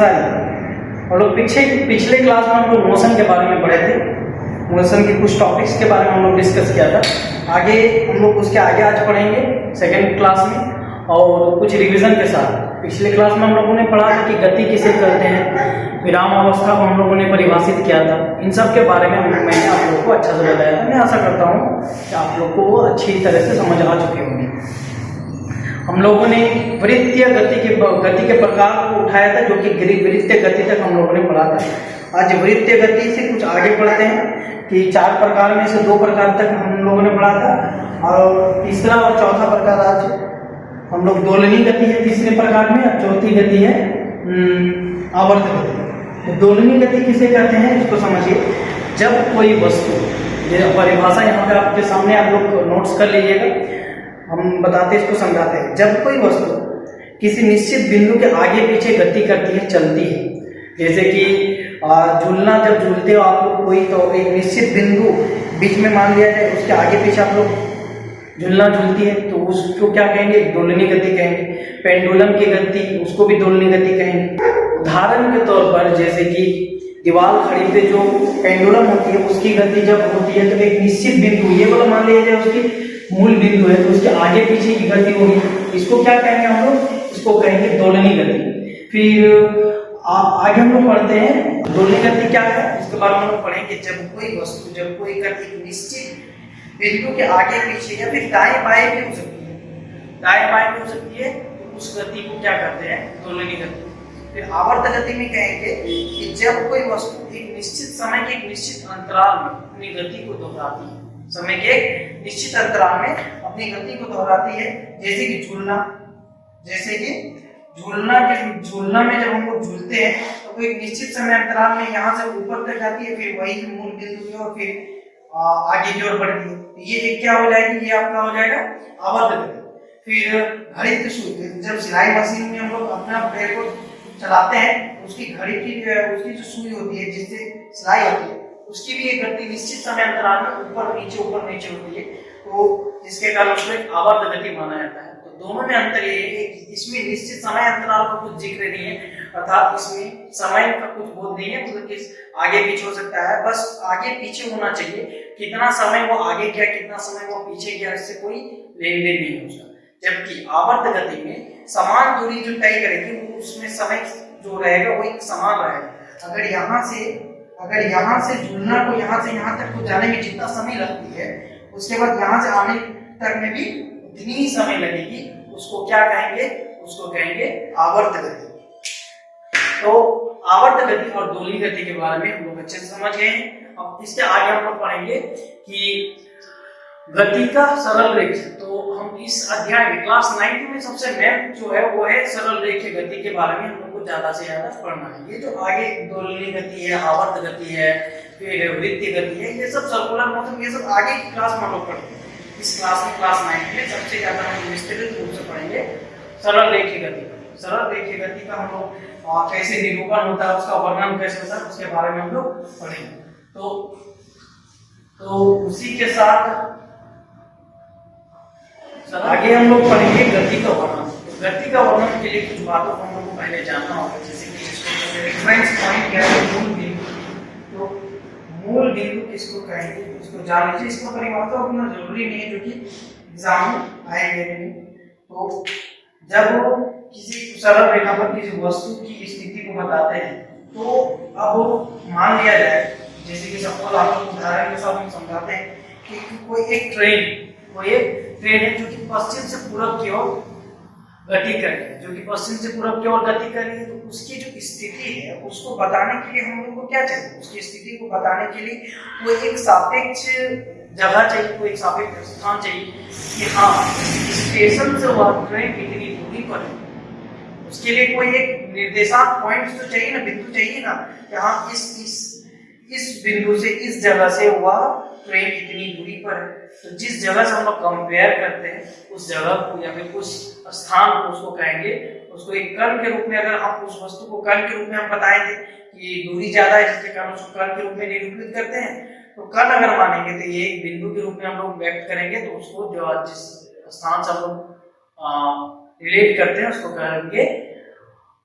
नमस्कार। हम लोग पिछले क्लास में हम लोग मोशन के बारे में पढ़े थे। मोशन के कुछ टॉपिक्स के बारे में हम लोग डिस्कस किया था। आगे हम लोग उसके आगे आज पढ़ेंगे सेकेंड क्लास में, और कुछ रिवीजन के साथ। पिछले क्लास में हम लोगों ने पढ़ा था कि गति किसे कहते हैं, विराम अवस्था को हम लोगों ने परिभाषित किया था। इन सब के बारे में मैंने आप लोगों को अच्छे से बताया था। मैं आशा करता हूँ कि आप लोग को वो अच्छी तरह से समझ आ चुके होंगे। हम लोगों ने वृत्तीय गति के प्रकार को उठाया था, जो कि वृत्तीय गति तक हम लोगों ने पढ़ा था। आज वृत्तीय गति से कुछ आगे पढ़ते हैं कि 4 प्रकार में से 2 प्रकार तक हम लोगों ने पढ़ा था, और तीसरा और चौथा प्रकार आज हम लोग दोलनी गति है तीसरे प्रकार में, और चौथी गति है आवर्त गति। तो दोलनी गति किसे कहते हैं इसको समझिए। जब कोई वस्तु, ये परिभाषा यहाँ पे आपके सामने आप लोग नोट्स कर लीजिएगा, हम बताते इसको समझाते हैं। जब कोई वस्तु किसी निश्चित बिंदु के आगे पीछे गति करती है, चलती है, जैसे कि झूलना, जब झूलते हो आप लोग कोई, तो एक निश्चित बिंदु बीच में मान लिया जाए, उसके आगे पीछे आप लोग झूलना झूलती है, तो उसको क्या कहेंगे, दोलनी गति कहेंगे। पेंडुलम की गति, उसको भी दोलनी गति कहेंगे। उदाहरण के तौर पर जैसे कि दीवार खड़ी पे जो पेंडुलम होती है, उसकी गति जब होती है तो एक निश्चित बिंदु, ये वाला मान लिया जाए उसकी मूल बिंदु है, तो उसके आगे पीछे की गति होगी। इसको क्या कहेंगे हम लोग, इसको कहेंगे दोलनी गति। फिर आगे हम लोग पढ़ते हैं दोलनी गति क्या है, इसके बारे में हम लोग पढ़ेंगे। जब कोई वस्तु, जब कोई गति निश्चित बिंदु के आगे पीछे या फिर दाएं बाएं भी हो सकती है, दाएं बाएं भी हो सकती है, तो उस गति को क्या कहते हैं, दोलनी गति। फिर आवर्त गति में कहेंगे कि जब कोई वस्तु एक निश्चित समय के एक निश्चित अंतराल में अपनी गति को दोहराती है, समय के एक निश्चित अंतराल में अपनी गति को दोहराती है, जैसे कि झूलना। जैसे कि झूलना में जब हम लोग झूलते हैं तो कोई निश्चित समय अंतराल में यहाँ से ऊपर तक जाती है, फिर वही मूल बिंदु की ओर फिर आगे की ओर बढ़ती है। तो ये एक क्या हो जाएगी, ये आपका हो जाएगा आवर्त गति। फिर घड़ी सुई, जब सिलाई मशीन में हम लोग अपना पैर को चलाते हैं, उसकी घड़ी की उसकी जो सुई होती है जिससे सिलाई होती है, उसकी भी एक गति निश्चित समय अंतराल में ऊपर नीचे होती है, तो जिसके कारण उसको एक आवर्त गति माना जाता है। तो दोनों में अंतर ये है कि इसमें निश्चित समय अंतराल का कुछ जिक्र नहीं है, अर्थात इसमें समय का कुछ बोध नहीं है, मतलब कि आगे पीछे हो सकता है, बस आगे पीछे होना चाहिए। कितना समय वो आगे गया, कितना समय वो पीछे गया, इससे कोई लेन देन नहीं हो सकता। जबकि आवर्त गति में समान दूरी जो तय करेगी, उसमें समय जो रहेगा वो एक समान रहेगा। अगर यहाँ से झूलना को यहाँ से यहाँ तक को जाने में जितना समय लगती है, उसके बाद यहाँ से आने तक में भी उतनी ही समय लगेगी। उसको क्या कहेंगे, उसको कहेंगे आवर्त गति। तो आवर्त गति और दोलनी गति के बारे में हम लोग अच्छे से समझ गए हैं। अब इसके आगे हम लोग पढ़ेंगे कि गति का सरल रेख। तो हम इस अध्याय में क्लास 9 में सबसे मेन जो है वो है सरल रेख गति के बारे में हम लोग को ज्यादा से ज्यादा पढ़ना है। ये जो आगे दोलनी गति है, आवर्त गति है, फिर वृत्तीय गति है, ये सब सर्कुलर मोशन, ये सब आगे की क्लास में हम लोग पढ़ेंगे। इस क्लास में क्लास 9 में सबसे ज्यादा हम विस्तृत रूप से पढ़ेंगे सरल रेखीय गति। सरल रेखीय गति का हम लोग कैसे निरूपण होता है, उसका वर्णन कैसे होता है, उसके बारे में हम लोग पढ़ेंगे। तो उसी के साथ आगे हम लोग पढ़ेंगे गति का वर्णन। गति का वर्णन के लिए कुछ बातों को हम लोग को पहले जानना होगा, जैसे कि रेफरेंस पॉइंट क्या है, मूल बिंदु। तो मूल बिंदु किसको कहेंगे, इसको जान लीजिए। इसका परिभाषा उतना जरूरी नहीं है, जो कि एग्जाम में आएंगे नहीं। तो जब किसी सरल रेखा पर किसी वस्तु की स्थिति को बताते हैं, तो अब मान लिया जाए, जैसे कि सपोज आप उदाहरण के साथ हम समझाते हैं कि कोई एक ट्रेन है जो कि पश्चिम से पूरब की ओर गति कर रही है, तो उसकी जो स्थिति है उसको बताने के लिए हम लोग को क्या चाहिए, उसकी स्थिति को बताने के लिए वो एक सापेक्ष जगह चाहिए, कोई एक सापेक्ष स्थान चाहिए कि हाँ स्टेशन से वह ट्रेन इतनी दूरी पर है। उसके लिए कोई एक निर्देशांक पॉइंट तो चाहिए ना, बिंदु चाहिए ना, कि हाँ इस बिंदु से, इस जगह से वह ट्रेन इतनी दूरी पर है। तो जिस जगह से हम लोग कंपेयर करते हैं उस जगह को या फिर उस स्थान को, उसको कहेंगे, उसको एक कण के रूप में, अगर हम उस वस्तु को कण के रूप में हम बताएंगे कि दूरी ज्यादा है जिसके कारण उसको कण के रूप में निरूपित करते हैं, तो कण अगर मानेंगे तो ये एक बिंदु के रूप में हम लोग व्यक्त करेंगे, तो उसको जो जिस स्थान से हम लोग रिलेट करते हैं उसको कहेंगे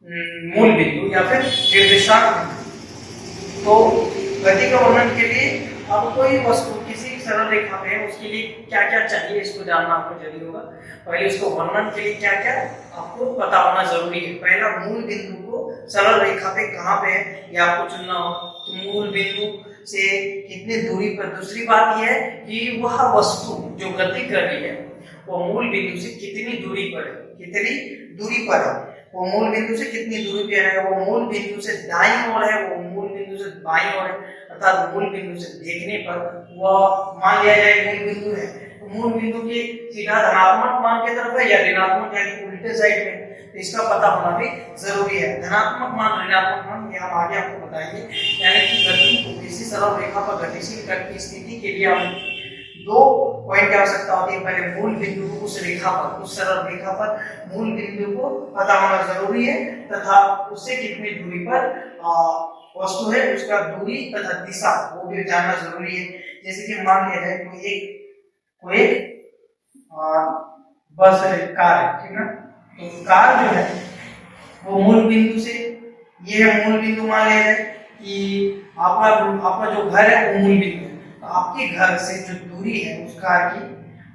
मूल बिंदु या फिर निर्देशांक बिंदु। तो गति का वर्णन के लिए अब कोई वस्तु किसी सरल रेखा पे है, उसके लिए क्या क्या चाहिए इसको जानना आपको जरूरी होगा। पहले उसको वर्णन के लिए क्या क्या आपको पता होना जरूरी है। पहला, मूल बिंदु को सरल रेखा पे कहाँ पे है ये आपको चुनना होगा कि मूल बिंदु से कितनी दूरी पर। दूसरी बात यह है कि वह वस्तु जो गति कर रही है वो मूल बिंदु से कितनी दूरी पर है, कितनी दूरी पर है। वो मूल बिंदु से कितनी दूरी पे है, वो मूल बिंदु से दाईं ओर है, वो मूल बिंदु से बाईं ओर है, अर्थात मूल बिंदु से देखने पर वह मान लिया जाए मूल बिंदु है। तो मूल बिंदु के सीधा धनात्मक मान की तरफ है या ऋणात्मक यानी उल्टे साइड में, तो इसका पता होना भी जरूरी है। धनात्मक मान, ऋणात्मक मान ये हम आगे आपको बताएंगे। यानी कि गति को किसी सरल रेखा पर गतिशील कण की स्थिति के लिए हम दो पॉइंट की आवश्यकता होती है। पहले मूल बिंदु को उस रेखा पर, उस सरल रेखा पर मूल बिंदु को पता होना जरूरी है तथा उससे कितनी दूरी पर वस्तु है उसका दूरी तथा दिशा वो भी जानना जरूरी है। जैसे कि मान लिया जाए कोई बस है, कार है, ठीक है। तो कार जो है वो मूल बिंदु से, ये है मूल बिंदु, मान लिया जाए कि आपका जो घर है वो मूल बिंदु है। तो आपके घर से जो दूरी है उस कार की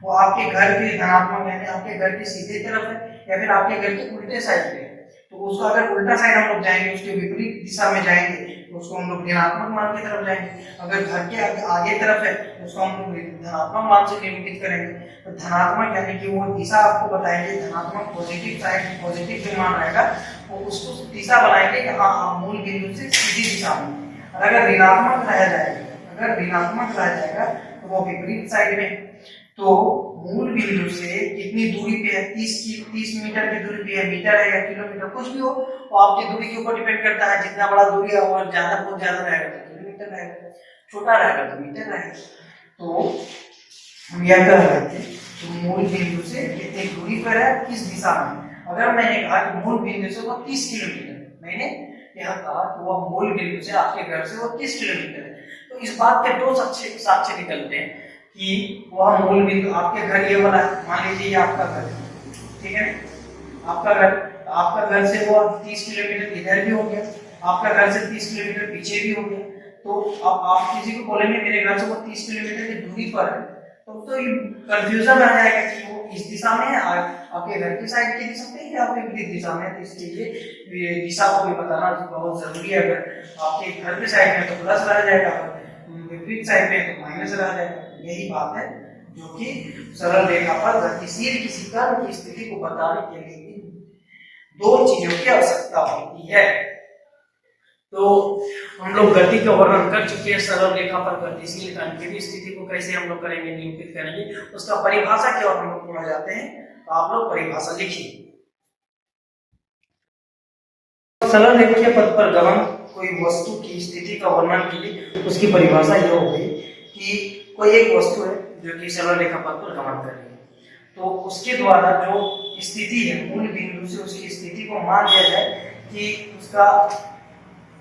वो आपके घर के धनात्मक यानी आपके घर के सीधे तरफ है या फिर आपके घर के उल्टे साइड पे है। तो उसको अगर उल्टा साइड हम लोग जाएंगे, उसके विपरीत दिशा में जाएंगे तो उसको हम लोग ऋणात्मक मान की तरफ जाएंगे। अगर घर के आगे तरफ है तो उसको हम लोग धनात्मक मान से निरूपित करेंगे। तो धनात्मक यानी कि वो दिशा आपको बताएंगे, धनात्मक पॉजिटिव साइड, पॉजिटिव जो मान आएगा वो उसको दिशा बनाएंगे कि हाँ आप मूल बिंदु से सीधी दिशा में। और अगर ऋणात्मक रह जाएगा, अगर ऋणात्मक रह जाएगा तो वो विपरीत साइड में। तो मूल बिंदु से कितनी दूरी पे है, 30 मीटर की दूरी पे है, मीटर है या किलोमीटर कुछ भी हो, वो आपकी दूरी के ऊपर डिपेंड करता है। जितना बड़ा दूरी है और ज्यादा बहुत ज्यादा रहेगा तो किलोमीटर रहेगा, छोटा रहेगा तो मीटर रहेगा। तो हम यह कह रहे थे तो मूल बिंदु से कितनी दूरी पर है, किस दिशा में। अगर मैंने कहा कि मूल बिंदु से वो 30 किलोमीटर, मैंने यह कहा कि वह मूल बिंदु से आपके घर से वो 30 किलोमीटर है, तो इस बात के दो साक्ष्य निकलते हैं कि वह मूल बिंदु आपके घर ये वाला है। मान लीजिए ये आपका घर है, ठीक है, आपका घर से वो 30 किलोमीटर इधर भी हो गया, आपका घर से 30 किलोमीटर पीछे भी हो गया। तो अब आप किसी को बोलेंगे मेरे घर से वो 30 किलोमीटर की दूरी पर है, तो ये कंफ्यूजन आ जाएगा कि वो इस दिशा में है, आपके घर की साइड की दिशा में है या विपरीत दिशा में है। तो इसलिए दिशा को भी बताना बहुत जरूरी है। अगर आपके घर के साइड में तो प्लस रह जाएगा, विपरीत साइड में तो माइनस रह जाएगा। यही बात है जो कि सरल रेखा पर गतिशील किसी कण की स्थिति को बताने के लिए दो चीजों की आवश्यकता होती है। तो हम लोग गति का वर्णन कर चुके हैं। सरल रेखा पर गतिशील कण की स्थिति को कैसे हम लोग करेंगे, निरूपित करेंगे, उसका परिभाषा की ओर हम लोग थोड़ा जाते हैं। तो आप लोग परिभाषा लिखिए। सरल रेखीय पथ पर गमन कोई वस्तु की स्थिति का वर्णन के लिए उसकी परिभाषा यह हो गई कि कोई एक वस्तु है जो कि सरल रेखा पथ पर गमन कर रही है, तो उसके द्वारा जो स्थिति है मूल बिंदु से उसकी स्थिति को मान लिया जाए कि उसका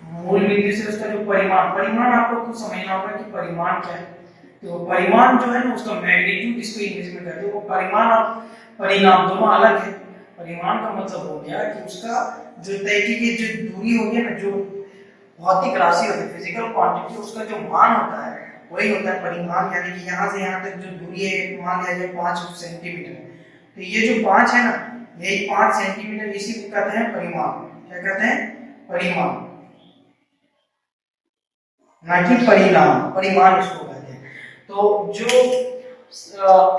मूल बिंदु से उसका जो परिमाण आपको कुछ समझना होगा कि परिमाण क्या है। तो परिमाण जो है ना उसका मैग्नीट्यूड इसको इंग्लिश में कहते हैं। वो परिमाण और परिणाम दोनों अलग है। परिमाण का मतलब हो गया कि उसका जो तय की जो दूरी होगी ना, जो भौतिक राशि होती है, फिजिकल क्वांटिटी, उसका जो मान होता है वही होता है परिमाण। यानी कि यहाँ से यहाँ तक जो दूरी है मान लिया जाए 5 सेंटीमीटर, तो ये जो 5 है ना, यही 5 सेंटीमीटर, इसी को कहते हैं परिमाण। क्या कहते हैं? परिमाण, ना कि परिणाम। परिमाण इसको कहते हैं। तो जो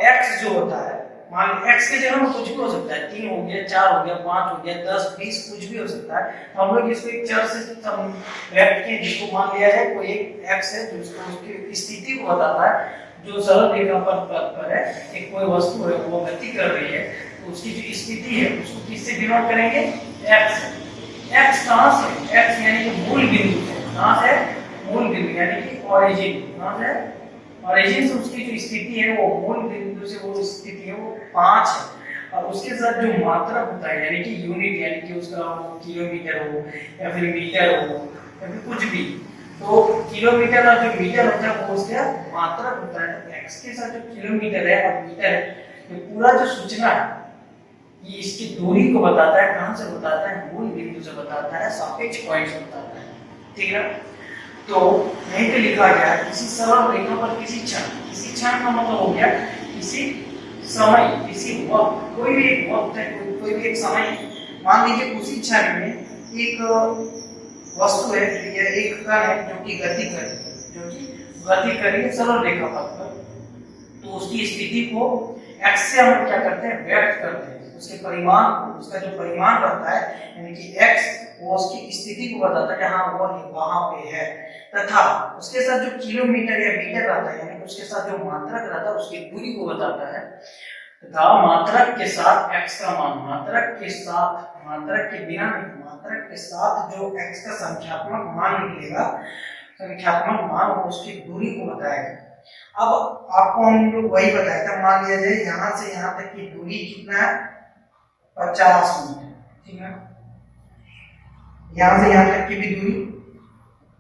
x जो होता है, मान x के जगह में कुछ भी हो सकता है, 3 हो गया, 4 हो गया, 5 हो गया, 10, 20, कुछ भी हो सकता है। हम लोग इसको एक चर से व्यक्त किए जिसको मान लिया जाए कोई एक x है जो उसकी स्थिति को बताता है। जो सरल रेखा पर है, एक कोई वस्तु है वो गति कर रही है, तो उसकी जो स्थिति है उसको किससे डिनोट करेंगे? x। x कहां से? x यानी कि मूल बिंदु से। कहां से? मूल बिंदु यानी कि ओरिजिन। कहां से? ओरिजिन से उसकी जो स्थिति है वो मूल बिंदु से वो स्थिति है वो 5 है। और उसके साथ जो मात्रा होता है यानी कि यूनिट, यानी कि उसका किलोमीटर हो या फिर मीटर हो या फिर कुछ भी, तो किलोमीटर और जो मीटर होता है वो उसका मात्रा होता है। तो x के साथ जो किलोमीटर है और मीटर है, ये पूरा जो सूचना है ये इसकी दूरी को बताता है, कहां से बताता है, मूल बिंदु से बताता है, सापेक्ष पॉइंट से बताता है, ठीक है। तो यहीं पे लिखा गया है किसी सरल रेखा पर किसी क्षण का मतलब हो गया किसी समय, किसी वक्त, कोई भी एक वक्त है, कोई भी एक समय, मान लीजिए उसी क्षण में एक वस्तु है या एक कण है जो कि गति कर रही है सरल रेखा पर, तो उसकी स्थिति को x से हम क्या करते हैं, व्यक्त करते हैं, उसके परिमाण को, उसका जो परिमाण रहता है यानी कि x, वो उसकी स्थिति को बताता है कि हाँ वो वहां पे है, तथा उसके साथ जो किलोमीटर या मीटर रहता है यानी कि उसके साथ जो मात्रक रहता है उसकी दूरी को बताता है, तथा मात्रक के साथ x का मान, मात्रक के बिना नहीं, मात्रक के साथ जो x का संख्यात्मक मान निकलेगा, संख्यात्मक मान उसकी दूरी को बताएगा। अब आपको हम लोग वही बताया था, मान लिया जाए यहाँ से यहाँ तक की दूरी कितना है, 50 मीटर, ठीक है। यहाँ से यहाँ तक की भी दूरी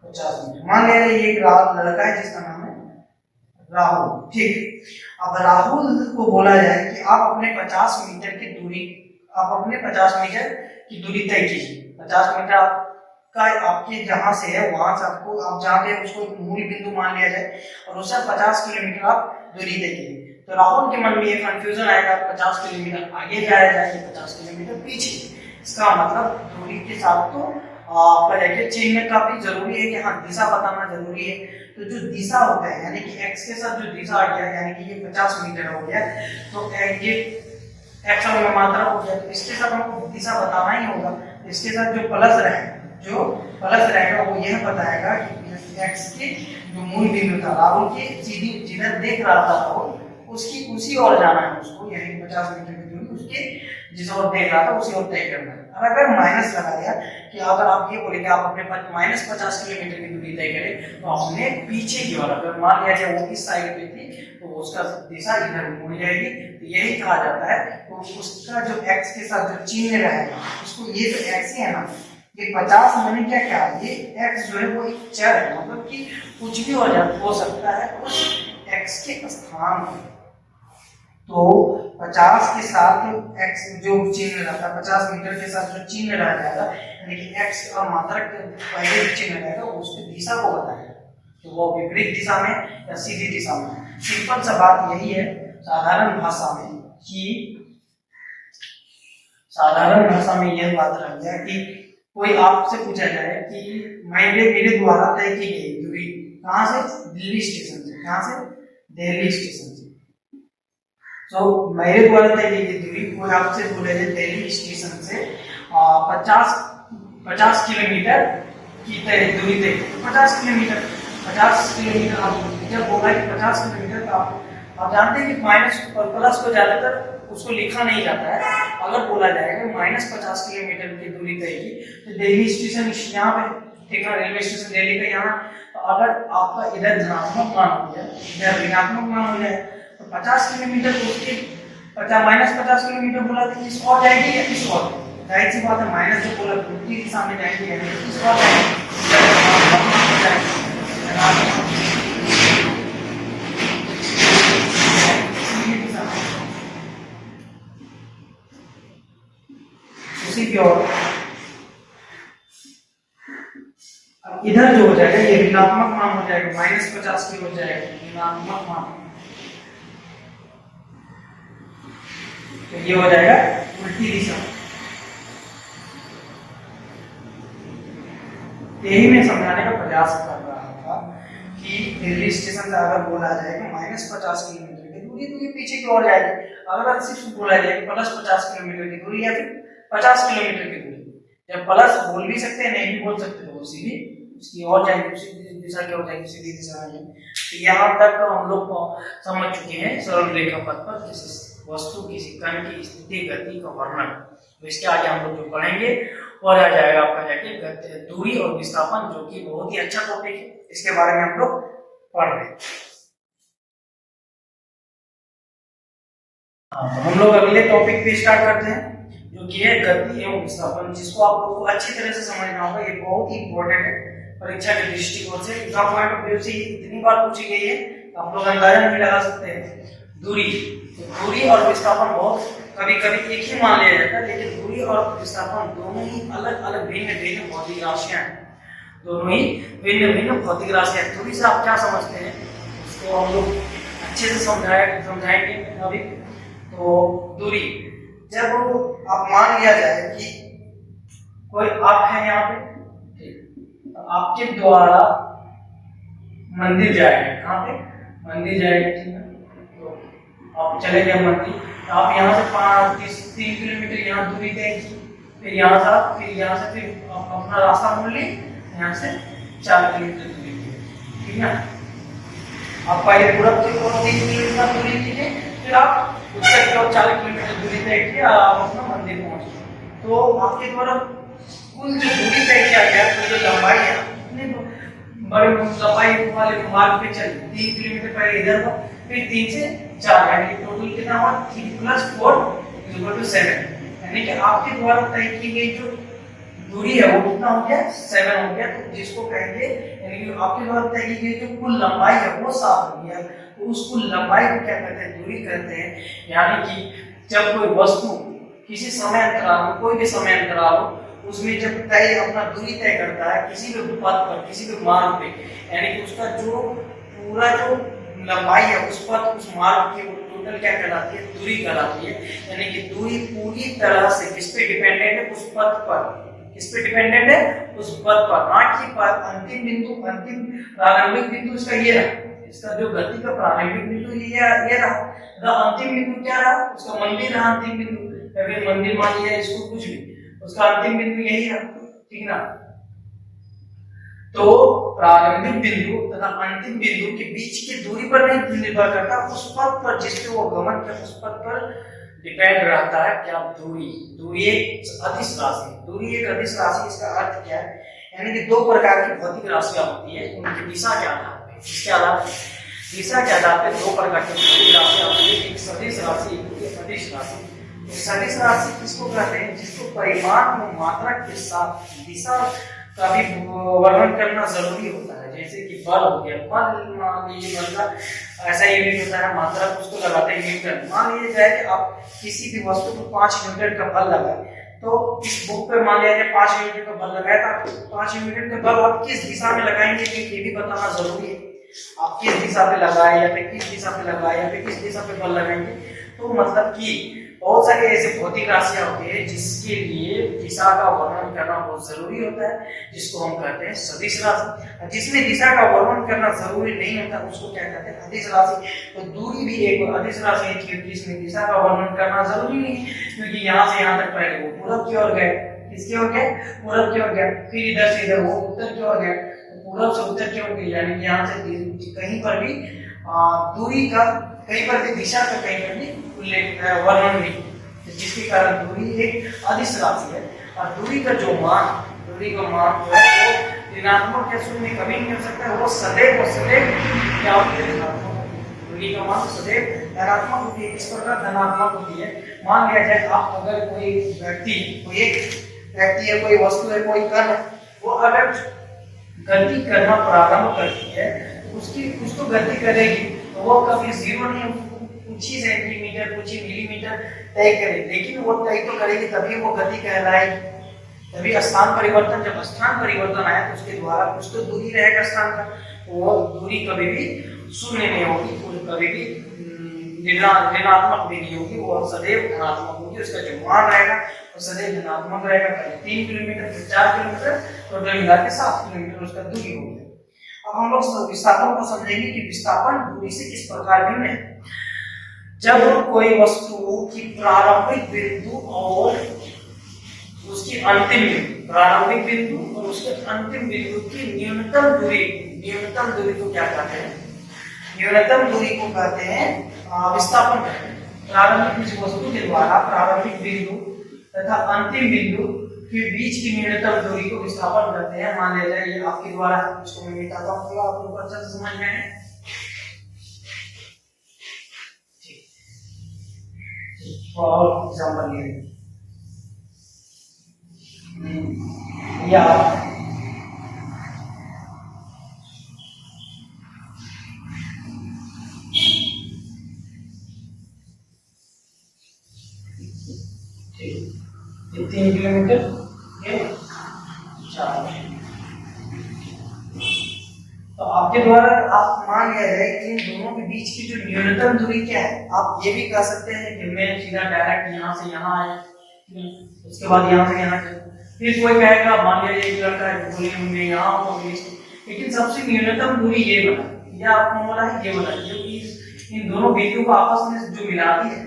50 मीटर। मान लिया जाए ये एक लड़का है जिसका नाम है राहुल, ठीक। अब राहुल को बोला जाए कि आप अपने 50 मीटर की दूरी, आप अपने 50 मीटर की दूरी तय कीजिए। 50 मीटर आपका आपके जहां से है वहां से आपको, आप जहां पे उसको मूल बिंदु मान लिया जाए और उससे 50 किलोमीटर आप दूरी तय कीजिए। तो राहुल के मन में ये कंफ्यूजन आएगा, 50 किलोमीटर आगे जाया जाए कि 50 किलोमीटर पीछे। इसका मतलब दूरी के साथ तो आपका देखिए चिन्ह का भी जरूरी है कि हाँ दिशा बताना जरूरी है। तो जो दिशा होता है यानी कि x के साथ जो दिशा आ गया यानी कि ये 50 मीटर हो गया, तो ये x में मात्रा हो गया, तो इसके साथ हमको दिशा बताना ही होगा। इसके साथ जो प्लस रहेगा वो यह बताएगा कि x के जो मूल बिंदु था, राहुल के सीधी जिधर देख रहा था राहुल, उसकी उसी ओर जाना है उसको, यानी 50 मीटर की दूरी उसके जिस ओर देख रहा था उसी ओर तय करना है। और अगर माइनस लगा दिया कि अगर आप ये बोले कि आप अपने -50 किलोमीटर की दूरी तय करें, तो आपने पीछे की ओर, अगर मान लिया जाए वो इस साइड पे थी तो उसका दिशा इधर मुड़ जाएगी, तो यही कहा जाता है। तो उसका जो x के साथ जो चिन्ह रहेगा उसको, ये तो x ही है ना, ये 50 मैंने क्या ये x जो है वो एक चर है, मतलब कि कुछ भी हो सकता है उस x के स्थान पर। तो 50 के साथ x जो चिन्ह रहता है, 50 मीटर के साथ जो चिन्ह रह जाएगा यानी कि x और मात्रक के पहले चिन्ह रहेगा वो उसकी दिशा को बताएगा, तो वो विपरीत दिशा में या सीधी दिशा में। सिंपल सा बात यही है साधारण भाषा में, कि साधारण भाषा में यह बात रह गया कि कोई आपसे पूछा जाए कि मेरे द्वारा तय की गई दूरी कहाँ से, दिल्ली स्टेशन से, कहाँ से, दिल्ली स्टेशन से। तो मेरे द्वारा तय की गई दूरी, कोई आपसे बोले जाए दिल्ली स्टेशन से 50 किलोमीटर की दूरी तय, 50 किलोमीटर आप जब बोला कि 50 किलोमीटर, तो आप जानते हैं कि माइनस और प्लस को ज्यादातर उसको लिखा नहीं जाता है। अगर बोला जाएगा -50 किलोमीटर की दूरी तय की, तो दिल्ली स्टेशन यहाँ पे, ठीक है, रेलवे स्टेशन दिल्ली का यहाँ, तो अगर आपका इधर धनात्मक मान हो जाए, इधर ऋणात्मक मान हो जाए, तो 50 किलोमीटर उसके -50 किलोमीटर बोला था इस ओर जाएगी या इस ओर, जाहिर सी बात है माइनस जो बोला उल्टी दिशा में जाएगी यानी इस ओर जाएगी। उसी की ओर इधर जो हो जाएगा ये ऋणात्मक मान हो जाएगा, -50 की हो जाएगा ऋणात्मक मान, तो ये हो जाएगा उल्टी दिशा। यही मैं समझाने का प्रयास कर रहा था कि दिल्ली स्टेशन से अगर बोला जाए कि -50 किलोमीटर की दूरी, तो ये पीछे की ओर जाएगी। अगर सिर्फ बोला जाए +50 किलोमीटर की दूरी या फिर 50 किलोमीटर की दूरी, जब प्लस बोल भी सकते हैं नहीं भी बोल सकते, तो सीधी उसकी ओर जाएगी, उसी दिशा की ओर जाएगी, सीधी दिशा में जाएगी। तो यहाँ तक हम लोग समझ चुके हैं सरल रेखा पथ पर किसी वस्तु, किसी कण की स्थिति, गति का वर्णन। तो इसके आगे हम लोग जो पढ़ेंगे और आ जाएगा आपका जाके दूरी और विस्थापन, जो कि बहुत ही अच्छा टॉपिक है, इसके बारे में हम लोग पढ़ रहे हैं। तो हम लोग अगले टॉपिक पे स्टार्ट करते हैं, जो कि है गति एवं विस्थापन, जिसको आप लोग को अच्छी तरह से समझना होगा। ये बहुत ही इंपॉर्टेंट है परीक्षा के दृष्टिकोण से, एग्जाम पॉइंट ऑफ व्यू से इतनी बार पूछी गई है, आप लोग अंदाजा नहीं लगा सकते हैं। दूरी, तो दूरी और विस्थापन बहुत कभी कभी एक ही मान लिया जाता है, लेकिन दूरी और विस्थापन दोनों ही अलग अलग भिन्न भिन्न भौतिक राशियां हैं, दोनों ही भिन्न भिन्न भौतिक राशियां हैं। दूरी से आप क्या समझते हैं उसको हम लोग अच्छे से समझाएंगे अभी। तो दूरी, जब आप मान लिया जाए कि कोई आप है यहाँ पे, तो आपके द्वारा मंदिर जाएंगे, कहाँ पे मंदिर जाएंगे, ठीक है, तो आप चले गए मंदिर, तो आप यहाँ से 3 किलोमीटर यहाँ दूरी तय की, फिर यहाँ से फिर आप अपना रास्ता मोड़ लिए, यहाँ से 4 किलोमीटर दूरी की, ठीक है। आप पहले पूरब की ओर 3 किलोमीटर दूरी कीजिए, फिर आप उत्तर की ओर 4 किलोमीटर दूरी तय किए और आप अपना मंदिर पहुंचे। तो आपके द्वारा कुल जो दूरी तय किया गया, तो जो लंबाई है उतने बड़े लंबाई वाले मार्ग पे चल 3 किलोमीटर पहले इधर का, फिर 3 से 4, यानी टोटल कितना हुआ 3 + 4 = 7, यानी कि आपके द्वारा तय की गई जो दूरी है वो कितना हो गया 7 हो गया। तो जिसको कहेंगे यानी कि आपके द्वारा तय की गई जो कुल लंबाई है वो 7 हो गया, तो उस कुल लंबाई को क्या कहते हैं, दूरी कहते हैं। यानी कि जब कोई वस्तु किसी समय अंतराल में, कोई भी समय अंतराल हो, उसमें जब तय अपना दूरी तय करता है किसी भी पथ पर, किसी भी मार्ग पे, यानी कि उसका जो पूरा जो लंबाई है उस पथ, उस मार्ग की टोटल क्या कहलाती है, दूरी कहलाती है। यानी कि दूरी पूरी तरह से किस पे डिपेंडेंट है, उस पथ पर, किस पे डिपेंडेंट है, उस पथ पर, ना कि अंतिम बिंदु, अंतिम प्रारंभिक बिंदु इसका ये रहा, इसका जो गति का प्रारंभिक बिंदु ये रहा, अंतिम बिंदु क्या रहा, उसका मंदिर रहा अंतिम बिंदु, या फिर मंदिर मान लिया इसको, कुछ भी, उसका अंतिम बिंदु यही रहा, ठीक ना। तो प्रारंभिक बिंदु तथा अंतिम बिंदु के बीच की दूरी पर नहीं निर्भर करता, उस पथ पर जिस पे वो गमन कर, उस पथ पर डिपेंड रहता है क्या, दूरी। दूरी एक अदिश राशि, दूरी एक अदिश राशि, इसका अर्थ क्या है, यानी कि 2 प्रकार की भौतिक राशियां होती है, उनकी दिशा के आधार पे, इसके आधार पे, दिशा के आधार पे 2 प्रकार की भौतिक राशियां होती है, एक सदिश राशि, एक अदिश राशि। सदिश राशि किसको कहते हैं, जिसको परिमाण और मात्रा के साथ दिशा का भी वर्णन करना जरूरी होता है। जैसे कि बल हो गया, बल मान लीजिए, मतलब ऐसा यूनिट होता है, मात्रा उसको लगाते हैं न्यूटन। मान लीजिए जाए कि आप किसी भी वस्तु को 5 न्यूटन का बल लगाए, तो इस बुक पे मान लिया जाए 5 न्यूटन का बल लगाया, तो 5 न्यूटन का बल आप किस दिशा में लगाएंगे ये भी बताना जरूरी है। आप किस दिशा पे लगाए, या फिर किस दिशा पे लगाए, या फिर किस दिशा पे बल लगाएंगे। तो मतलब कि बहुत सारे ऐसे भौतिक राशियां होती है जिसके लिए दिशा का वर्णन करना बहुत जरूरी होता है, जिसको हम कहते हैं सदिश राशि। जिसमें दिशा का वर्णन करना जरूरी नहीं होता उसको क्या कहते हैं, अदिश राशि। तो दूरी भी एक अदिश राशि है जिसमें दिशा का वर्णन करना जरूरी नहीं, क्योंकि यहाँ से यहाँ तक पहले वो पूरब की ओर गए, किसकी ओर गए, पूरब की ओर गए, फिर इधर से इधर वो उत्तर की ओर गए, पूरब से उत्तर की ओर गए, यानी कि यहाँ से कहीं पर भी दूरी का, कहीं पर भी दिशा का कहीं पर भी वर्णन नहीं, जिसके कारण दूरी एक अदिश राशि है। और दूरी का जो मान, दूरी का मान जो है वो ऋणात्मक या शून्य कभी नहीं हो सकता, वो सदैव क्या होती है, धनात्मक। दूरी का मान सदैव धनात्मक होती है, इस प्रकार धनात्मक होती है। मान लिया जाए आप अगर कोई व्यक्ति, कोई एक व्यक्ति है, कोई वस्तु है, कोई कण है, वो अगर गति करना प्रारंभ करती है, उसकी कुछ तो गति करेगी, तो वो कभी 0 नहीं, कुछ ही सेंटीमीटर, कुछ ही मिलीमीटर तय करे, लेकिन वो तय तो करेगी, तभी वो गति कहलाएगी। तभी स्थान परिवर्तन, जब स्थान परिवर्तन आया तो उसके द्वारा कुछ तो दूरी रहेगा स्थान का, वो दूरी कभी भी शून्य नहीं होगी, कभी भी ऋणात्मक भी नहीं होगी, वो सदैव धनात्मक होगी। उसका जो मान रहेगा वो सदैव धनात्मक रहेगा। 3 किलोमीटर से 4 किलोमीटर, टोटल मिला के 7 किलोमीटर उसका दूरी होगी। अब हम लोग विस्थापन को समझेंगे कि विस्थापन दूरी से किस प्रकार भिन्न है। जब कोई वस्तु की प्रारंभिक बिंदु और उसकी अंतिम बिंदु, प्रारंभिक बिंदु और उसके अंतिम बिंदु की न्यूनतम दूरी को क्या कहते हैं, न्यूनतम दूरी को कहते हैं विस्थापन कहते हैं। प्रारंभिक वस्तु के द्वारा प्रारंभिक बिंदु तथा अंतिम बिंदु के बीच की न्यूनतम दूरी को विस्थापन कहते हैं। मान लिया जाए ये आपके द्वारा, इसको मैं बताता हूँ, आप लोग अच्छे से समझ में आए। और एग्जांपल लिए या ये 3 किलोमीटर, ये 4। तो आपके द्वारा आप मान लिया जाए कि इन दोनों के बीच की जो न्यूनतम दूरी क्या है। आप ये भी कह सकते हैं कि मैं सीधा डायरेक्ट यहाँ से यहाँ आया, उसके बाद यहाँ से यहाँ गया। फिर कोई कहेगा मान लिया एक लड़का है बोले मैं यहाँ हूँ, लेकिन सबसे न्यूनतम दूरी ये बना, यह आपको बोला है ये बना, क्योंकि इन दोनों बिंदु को आपस में जो मिलाती है,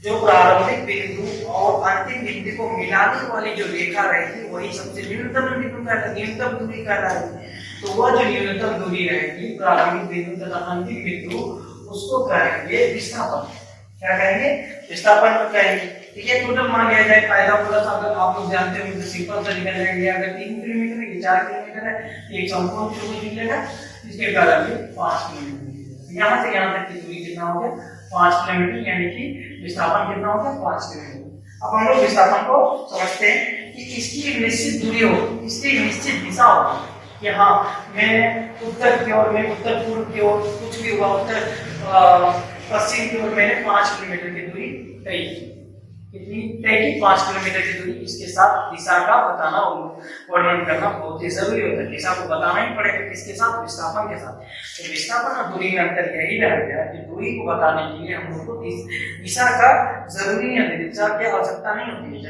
जो प्रारंभिक बिंदु और अंतिम बिंदु को मिलाने वाली जो रेखा रहेगी वही सबसे न्यूनतम न्यूनतम दूरी कहलाएगी। तो वह जो न्यूनतम दूरी रहेगी प्रारंभिक बिंदु तथा अंतिम बिंदु, उसको कहेंगे विस्थापन। क्या कहेंगे? विस्थापन को कहेंगे। ठीक है, टोटल मान लिया जाए, फायदा बोला था, अगर आप लोग जानते हो तो सिंपल सा निकल जाएंगे। अगर 3 किलोमीटर है, 4 किलोमीटर है, एक संपूर्ण त्रिभुज निकलेगा, इसके कारण 5 किलोमीटर। यहाँ से यहाँ तक की दूरी कितना हो गया? 5 किलोमीटर, यानी कि विस्थापन कितना हो गया? 5 किलोमीटर। अब हम लोग विस्थापन को समझते हैं कि इसकी एक निश्चित दूरी हो, इसकी निश्चित दिशा हो कि हाँ मैं उत्तर की ओर, मैं उत्तर पूर्व की ओर, कुछ भी हुआ उत्तर पश्चिम की ओर मैंने 5 किलोमीटर की दूरी तय की। कितनी तय की? 5 किलोमीटर की दूरी। इसके साथ दिशा का बताना और वर्णन करना बहुत ही जरूरी होता है। दिशा को बताना ही पड़ेगा, किसके साथ? विस्थापन के साथ। तो विस्थापन और दूरी में अंतर यही रह गया कि दूरी को बताने के लिए हम लोग को दिशा का जरूरी नहीं होती, दिशा की आवश्यकता नहीं होती है,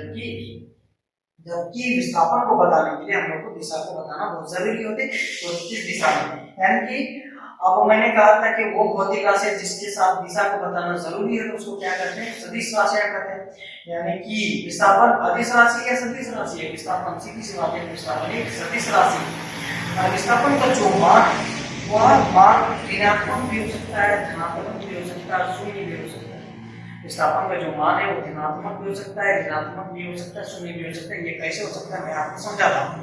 जबकि विस्थापन को बताने के लिए हम लोग को दिशा को बताना बहुत जरूरी होती है। तो किस दिशा में, यानी कि अब मैंने कहा था कि वो भौतिक राशि जिसके साथ दिशा को बताना जरूरी है, तो उसको क्या करते हैं? सदिश राशियां कहते हैं। यानी कि विस्थापन अदिश राशि या सदिश राशि है? विस्थापन सीधी सी बात है, विस्थापन एक सदिश राशि है। विस्थापन का जो मान, वह मान ऋणात्मक भी हो सकता है, धनात्मक भी हो सकता है, शून्य भी हो सकता है। विस्थापन का जो मान है वो धनात्मक भी हो सकता है, ऋणात्मक भी हो सकता है, शून्य भी हो सकता है। ये कैसे हो सकता है मैं आपको समझाता हूँ।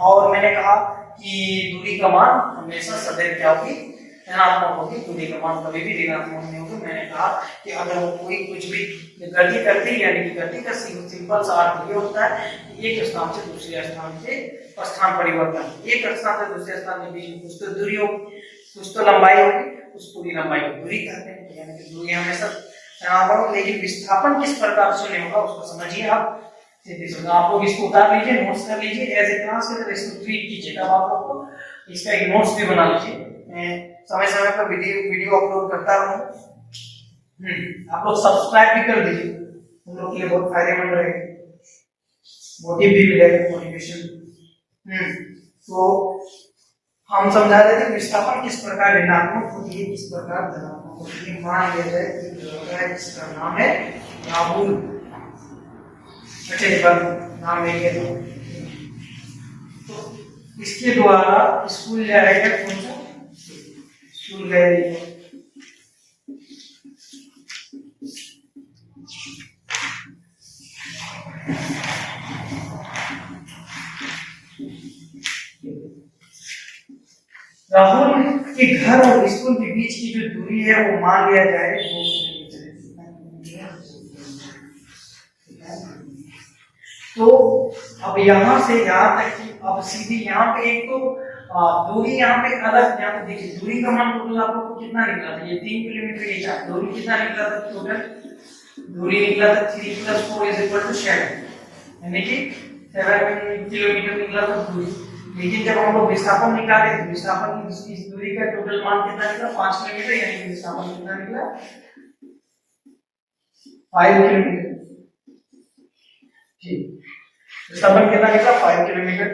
और मैंने कहा कि दूरी का मान हमेशा सदैव क्या होगी? धनात्मक होगी। दूरी का मान कभी भी ऋणात्मक नहीं होगी। मैंने कहा कि अगर वो कोई कुछ भी गति करती है, यानी कि गति का सिंपल सा अर्थ ये होता है कि एक स्थान से दूसरे स्थान से स्थान परिवर्तन, एक स्थान से दूसरे स्थान के बीच में कुछ तो दूरी होगी, कुछ तो लंबाई होगी, उस पूरी लंबाई को दूरी कहते हैं। यानी कि दूरी हमेशा धनात्मक। लेकिन विस्थापन किस प्रकार से नहीं होगा उसको समझिए आप। आप लोग इसको उतार लीजिए, नोट्स कर लीजिए, एज ए क्लास की तरह इसको ट्रीट कीजिए। तब आप लोग को इसका एक नोट्स भी बना लीजिए। मैं समय समय पर वीडियो अपलोड करता रहूं। आप लोग सब्सक्राइब भी कर दीजिए, हम लोग के लिए बहुत फायदेमंद रहेगा, मोटिव भी मिलेगा, मोटिवेशन। तो हम समझा रहे थे विस्थापन किस प्रकार ऋणात्मक होती है, किस प्रकार धनात्मक होती है। मान लिया जाए कि इसका नाम है राहुल। अच्छा, नाम लेंगे तो इसके द्वारा स्कूल जाएगा, कौन सा स्कूल जाएगा? राहुल के घर और स्कूल के बीच की जो दूरी है वो मान लिया जाए 2 किलोमीटर। तो अब यहाँ से यहाँ तक की, अब सीधी यहाँ पे एक तो दूरी यहाँ पे अलग, यहाँ पे देखिए दूरी का मान टोटल आप लोग को कितना निकला था? ये 3 किलोमीटर, ये 4। दूरी कितना निकला था टोटल? दूरी निकला था 3 + 4 = 7, यानी कि 7 किलोमीटर निकला था दूरी। लेकिन जब हम लोग विस्थापन निकाले तो विस्थापन की इस दूरी का टोटल मान कितना निकला? 5 किलोमीटर, यानी कि विस्थापन कितना निकला? 5 किलोमीटर। ठीक, विस्थापन कितना निकला? 5 किलोमीटर।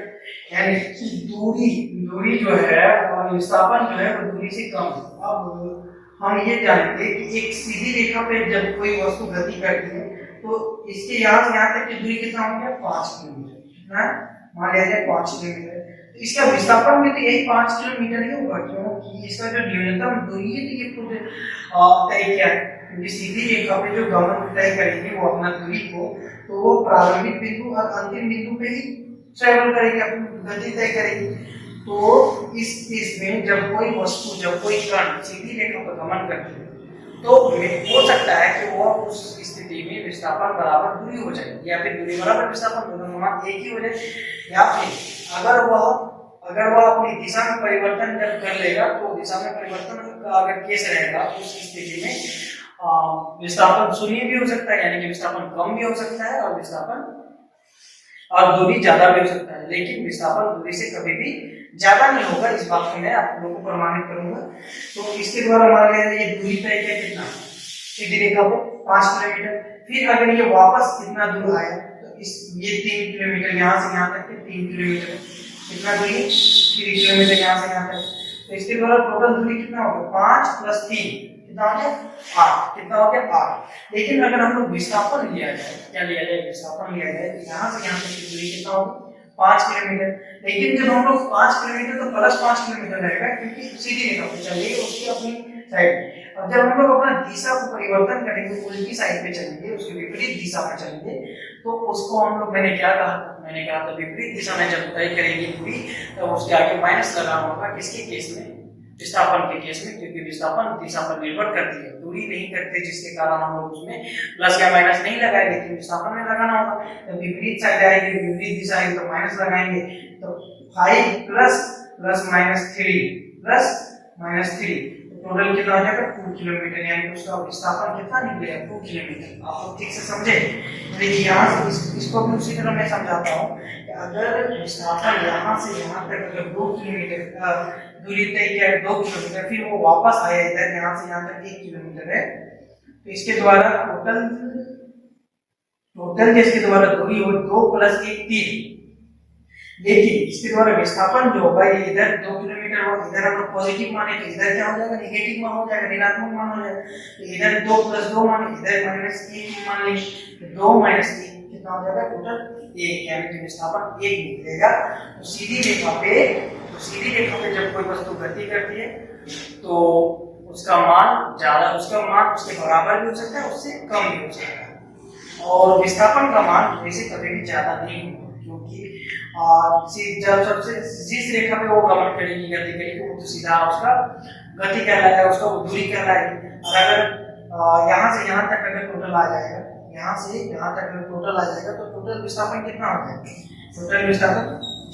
यानी कि दूरी जो है और विस्थापन जो है वो दूरी से कम है। अब हम ये जानते हैं कि एक सीधी रेखा पे जब कोई वस्तु गति करती है तो इसके यहाँ से यहाँ तक की दूरी कितना हो गया? 5 किलोमीटर। मान लिया जाए 5 किलोमीटर। तो इसका विस्थापन भी तो यही 5 किलोमीटर ही होगा, क्योंकि इसका जो न्यूनतम दूरी है तो ये खुद तय किया है, क्योंकि सीधी रेखा पे जो गमन तय करेंगे वो अपना दूरी को, तो वो प्रारंभिक बिंदु और अंतिम बिंदु पे ही ट्रेवल करेगी, अपनी गति तय करेगी। तो इस केस में जब कोई वस्तु, जब कोई कण सीधी रेखा पर गमन करती है तो हो सकता है कि वो उस स्थिति में विस्थापन बराबर दूरी हो जाए, या फिर दूरी बराबर विस्थापन, दोनों मान एक ही हो जाए। या फिर अगर वह अपनी दिशा में परिवर्तन जब कर लेगा तो दिशा में परिवर्तन का अगर केस रहेगा तो उस स्थिति में विस्थापन शून्य भी हो सकता है, यानी कि विस्थापन कम भी हो सकता है और विस्थापन और दूरी ज्यादा भी हो सकता है, लेकिन विस्थापन दूरी से कभी भी ज्यादा नहीं होगा। इस बात को मैं आप लोगों को प्रमाणित करूंगा। तो इसके द्वारा हमारे ये दूरी तय किया कितना, सीधी रेखा पर 5 किलोमीटर। फिर अगर ये वापस कितना दूर आया तो इस ये 3 किलोमीटर यहाँ से यहाँ तक 3 किलोमीटर, कितना दूरी 3 किलोमीटर यहाँ से यहाँ तक। तो इसके द्वारा टोटल दूरी कितना होगा, 5 + 3 कितना हो गया 8, कितना हो गया 8। लेकिन अगर हम लोग विस्थापन लिया जाए, क्या लिया जाए, विस्थापन लिया जाए, तो यहाँ से यहाँ तक की दूरी कितना होगी 5 किलोमीटर। लेकिन जब हम लोग 5 किलोमीटर तो +5 किलोमीटर रहेगा, क्योंकि सीधी रेखा पे चलेगी उसकी अपनी साइड। अब जब हम लोग अपना दिशा को परिवर्तन करेंगे, उल्टी साइड पे चलेंगे, उसके विपरीत दिशा में चलेंगे, तो उसको हम लोग, मैंने क्या कहा था, मैंने कहा था विपरीत दिशा में जब तय करेंगे दूरी, तो उसके आगे माइनस लगाना होगा। किसके केस में, विस्थापन के केस में, क्योंकि विस्थापन दिशा पर निर्भर करती है, दूरी नहीं करती, जिसके कारण हम लोग उसमें प्लस या माइनस नहीं लगाए, लेकिन विस्थापन में लगाना होगा। तो विपरीत साइड आएगी, विपरीत दिशा आएगी तो माइनस लगाएंगे। तो 5 + -3 टोटल कितना हो जाएगा 2 किलोमीटर, यानी उसका विस्थापन कितना निकलेगा 2 किलोमीटर। आप लोग ठीक से समझे। देखिए यहाँ से इसको भी उसी तरह मैं समझाता हूँ कि अगर विस्थापन यहाँ से यहाँ तक अगर 2 किलोमीटर दूरी तय किया 2 किलोमीटर, फिर वो वापस आया इधर, यहाँ से यहाँ तक 1 किलोमीटर है, तो इसके द्वारा टोटल जिसके द्वारा दूरी हो 2 + 1 3। लेकिन इसके द्वारा विस्थापन जो होगा ये इधर 2 किलोमीटर होगा, इधर हम लोग पॉजिटिव माने तो इधर क्या हो जाएगा, नेगेटिव मान हो जाएगा, ऋणात्मक मान हो जाएगा। तो इधर 2 + 2 माने, इधर -1 मान लेंगे, तो 2 - 3 कितना हो जाएगा टोटल 1, यानी कि विस्थापन 1 निकलेगा। तो सीधी रेखा पे जब कोई वस्तु गति करती है तो उसका मान ज्यादा, उसका मान उसके बराबर भी हो सकता है, उससे कम भी हो सकता है। और विस्थापन का मान वैसे कभी भी ज्यादा नहीं होगा, क्योंकि जब सबसे जिस रेखा पे वो गमन करेगी, गति करेगी, वो तो सीधा उसका गति कहलाएगा, उसका दूरी कहलाएगी। और अगर यहाँ से यहाँ तक अगर टोटल आ जाएगा, यहाँ से यहाँ तक अगर टोटल आ जाएगा, तो टोटल विस्थापन कितना हो जाएगा, टोटल विस्थापन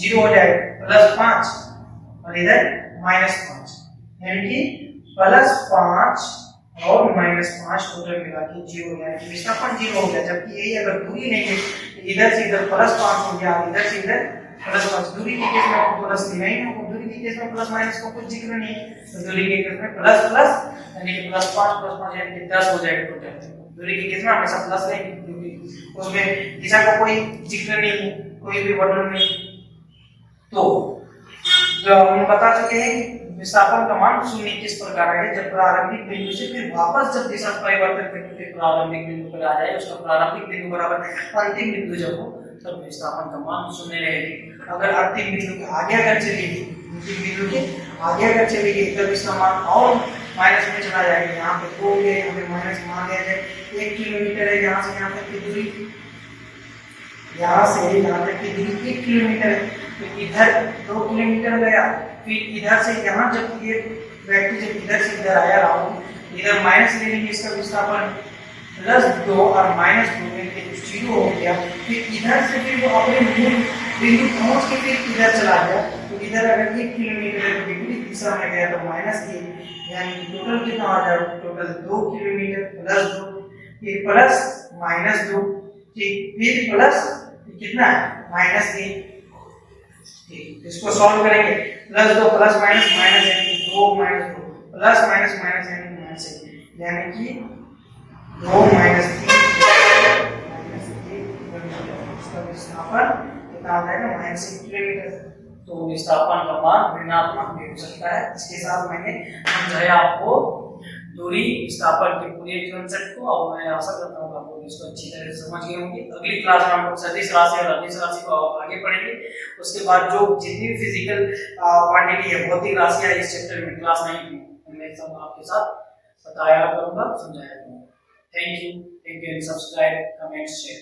0 हो जाएगा, +5 और इधर -5, यानी कि +5 और -5 टोटल मिला के 0, यानी कि विस्थापन 0 हो गया। जबकि यही अगर दूरी नहीं है तो इधर से इधर +5 हो गया, इधर से इधर +5। दूरी के केस में आपको प्लस नहीं है, दूरी के केस में प्लस माइनस का कुछ जिक्र नहीं है, तो दूरी के केस में प्लस यानी कि +5 + 5 यानी कि 10 हो जाएगा टोटल। दूरी के केस में हमेशा प्लस नहीं, क्योंकि उसमें दिशा का कोई जिक्र नहीं है, कोई भी वर्णन नहीं। तो जो हम बता चुके हैं कि विस्थापन का मान 0 किस प्रकार है, जब प्रारंभिक बिंदु से फिर वापस जब दिशा परिवर्तन करके फिर प्रारंभिक बिंदु पर आ जाए, उसका प्रारंभिक बिंदु बराबर अंतिम बिंदु जब हो, तब विस्थापन का मान 0 रहेगी। अगर अंतिम बिंदु के आगे अगर चलेगी, अंतिम बिंदु के आगे अगर चलेगी, तब इसका मान और माइनस में चला जाएगा। यहाँ पे 2 हो गया, यहाँ पे माइनस मान दिया जाए, 1 किलोमीटर है यहाँ से यहाँ तक की दूरी, यहाँ से यहाँ तक की दूरी 1 किलोमीटर है, तो इधर 2 किलोमीटर गया, फिर इधर से यहाँ जब ये व्यक्ति जब इधर से इधर आया राउंड, इधर माइनस ले लेंगे, इसका विस्थापन +2 और -2 मिलके 0 हो गया। फिर इधर से फिर वो अपने मूल बिंदु पहुंच के फिर इधर चला गया, तो इधर अगर 1 किलोमीटर है तो विपरीत दिशा में गया तो -1, यानी टोटल कितना आ जाएगा, टोटल 2 किलोमीटर +2, फिर प्लस -2, फिर प्लस कितना है -1। इसको सॉल्व करेंगे, +2 + माइनस माइनस यानी 2 - 2 प्लस माइनस माइनस यानी -1, यानी कि 2 - 3 इसका विस्थापन कितना आ जाएगा -1 किलोमीटर। तो विस्थापन का मान ऋणात्मक भी हो सकता है। इसके साथ मैंने समझाया आपको दूरी विस्थापन के पूरे कॉन्सेप्ट को, और मैं आशा करता हूँ आप लोग इसको अच्छी तरह से समझ गए होंगे। अगली क्लास में हम लोग सदिश राशि और अदिश राशि को आगे पढ़ेंगे। उसके बाद जो जितनी भी फिजिकल क्वांटिटी है, भौतिक राशियां इस चैप्टर में क्लास 9 में मैं सब आपके साथ बताया करूंगा, समझाया करूंगा। Thank you, subscribe, comment, share.